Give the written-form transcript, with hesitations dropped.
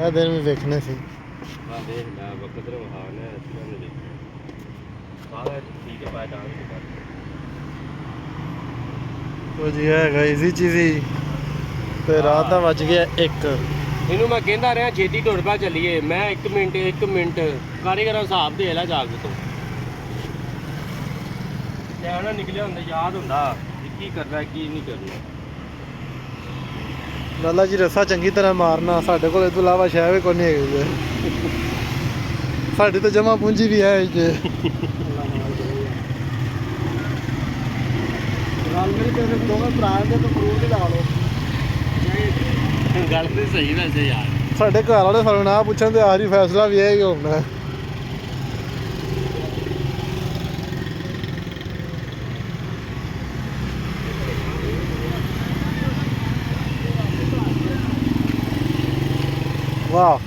ਇਹ ਦਿਨ ਵੀ ਵੇਖਣੇ ਸੀ। ਆ ਦੇਖ ਲੈ ਵਕਤ ਰਹਾਨ ਹੈ ਅਸੀਂ ਉਹਨੇ ਦੇਖਿਆ ਸਾਰਾ ਠੀਕ ਹੈ ਪਾਇਆ ਜਾਣ ਦੇ ਬਾਅਦ ਉਹ ਜੀ ਹੈਗਾ ਈਜ਼ੀ ਚੀਜ਼ੀ ਤੇ ਰਾਤ ਦਾ ਵੱਜ ਗਿਆ 1। ਇਹਨੂੰ ਮੈਂ ਕਹਿੰਦਾ ਰਿਹਾ ਛੇਤੀ ਢੁੱਡ ਪਾ ਚੱਲੀਏ। ਮੈਂ 1 ਮਿੰਟ ਕਾਰੀਗਰਾਂ ਹਿਸਾਬ ਦੇ ਲੈ ਜਾ ਕੇ ਤੋਂ ਧਿਆਨ ਨਿਕਲਿਆ ਹੁੰਦਾ ਯਾਦ ਹੁੰਦਾ ਕੀ ਕਰਨਾ ਕੀ ਨਹੀਂ ਕਰਨਾ। ਲਾਲਾ ਜੀ ਰੱਸਾ ਚੰਗੀ ਤਰ੍ਹਾਂ ਮਾਰਨਾ। ਸਾਡੇ ਕੋਲ ਇਹ ਤੋਂ ਇਲਾਵਾ ਸ਼ਾਇਦ ਵੀ ਕੋਈ ਨਹੀਂ ਹੈਗੀ ਜੀ। ਸਾਡੀ ਤਾਂ ਜਮਾ ਪੂੰਜੀ ਵੀ ਹੈ ਜੀ। ਰਲ ਮਿਲ ਕੇ ਦੋਵੇਂ ਭਰਾ ਦੇ ਤੋਂ ਫਰੂਟ ਲਾ ਲਓ। ਗੱਲ ਤੇ ਸਹੀ ਵੈਸੇ ਯਾਰ। ਸਾਡੇ ਘਰ ਵਾਲੇ ਸਾਨੂੰ ਨਾ ਪੁੱਛਣ ਤੇ ਆਖਰੀ ਫੈਸਲਾ ਵੀ ਇਹ ਹੀ ਹੋਣਾ। ਵਾਹ